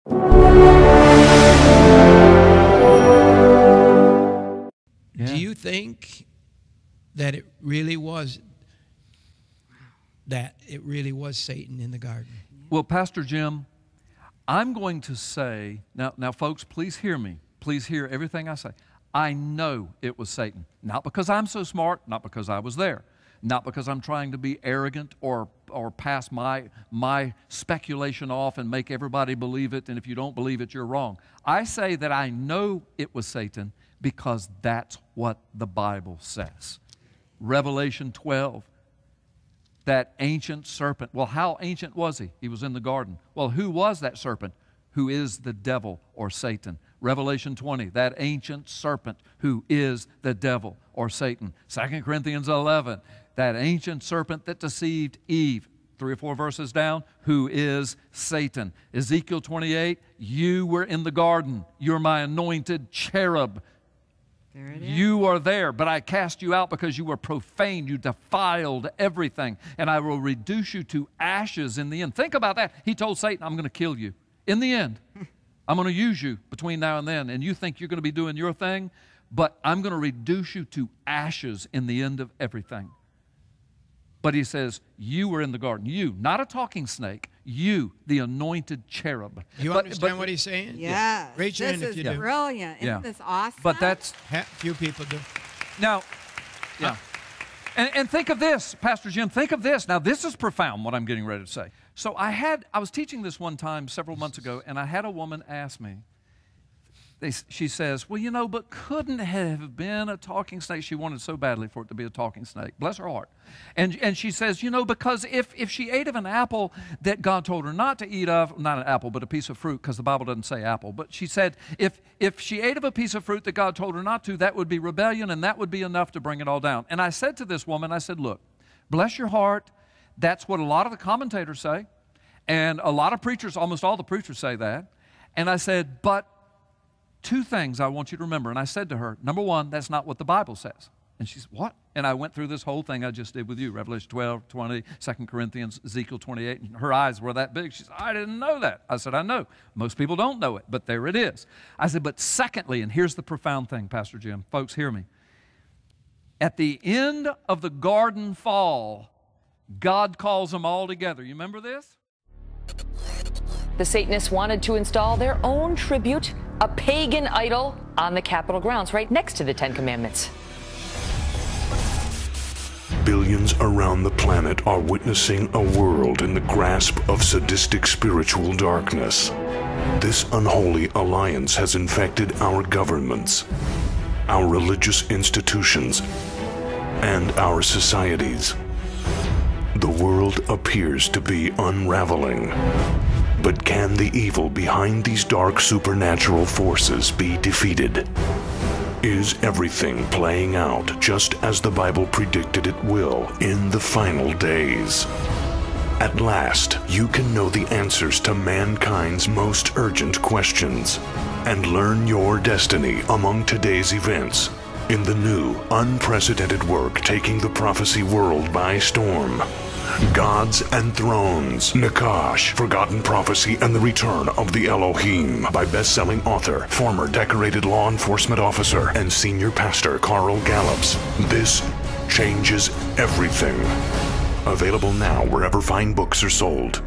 Do you think that it really was Satan in the garden? Well, Pastor Jim, I'm going to say, now folks, please hear me. Please hear everything I say. I know it was Satan. Not because I'm so smart, not because I was there, not because I'm trying to be arrogant or pass my speculation off and make everybody believe it, and if you don't believe it, you're wrong. I say that I know it was Satan because that's what the Bible says. Revelation 12, that ancient serpent. Well, how ancient was he? He was in the garden. Well, who was that serpent? Who is the devil or Satan? Revelation 20, that ancient serpent who is the devil or Satan. 2 Corinthians 11, that ancient serpent that deceived Eve, 3 or 4 verses down, who is Satan. Ezekiel 28, you were in the garden. You're my anointed cherub. There it is. You are there, but I cast you out because you were profane. You defiled everything, and I will reduce you to ashes in the end. Think about that. He told Satan, I'm going to kill you. In the end, I'm going to use you between now and then, and you think you're going to be doing your thing, but I'm going to reduce you to ashes in the end of everything. But he says, you were in the garden. You, not a talking snake. You, the anointed cherub. You understand what he's saying? Yes. Raise your hand if you do. Brilliant. Isn't this awesome? But that's... Few people do. Now, yeah. And think of this, Pastor Jim, think of this. Now, this is profound, what I'm getting ready to say. So I was teaching this one time several months ago, and I had a woman ask me, she says, well, you know, but couldn't it have been a talking snake? She wanted so badly for it to be a talking snake. Bless her heart. And she says, you know, because if she ate of an apple that God told her not to eat of, not an apple, but a piece of fruit, because the Bible doesn't say apple, but she said, if she ate of a piece of fruit that God told her not to, that would be rebellion, and that would be enough to bring it all down. And I said to this woman, I said, look, bless your heart. That's what a lot of the commentators say. And a lot of preachers, almost all the preachers say that. And I said, but 2 things I want you to remember. And I said to her, number 1, that's not what the Bible says. And she said, what? And I went through this whole thing I just did with you, Revelation 12, 20, 2 Corinthians, Ezekiel 28. And her eyes were that big. She said, I didn't know that. I said, I know. Most people don't know it, but there it is. I said, but secondly, and here's the profound thing, Pastor Jim. Folks, hear me. At the end of the garden fall, God calls them all together. You remember this? The Satanists wanted to install their own tribute, a pagan idol, on the Capitol grounds, right next to the 10 Commandments. Billions around the planet are witnessing a world in the grasp of sadistic spiritual darkness. This unholy alliance has infected our governments, our religious institutions, and our societies. The world appears to be unraveling. But can the evil behind these dark supernatural forces be defeated? Is everything playing out just as the Bible predicted it will in the final days? At last, you can know the answers to mankind's most urgent questions and learn your destiny among today's events in the new, unprecedented work taking the prophecy world by storm. Gods and Thrones, Nakash, Forgotten Prophecy and the Return of the Elohim by best-selling author, former decorated law enforcement officer, and senior pastor Carl Gallups. This changes everything. Available now wherever fine books are sold.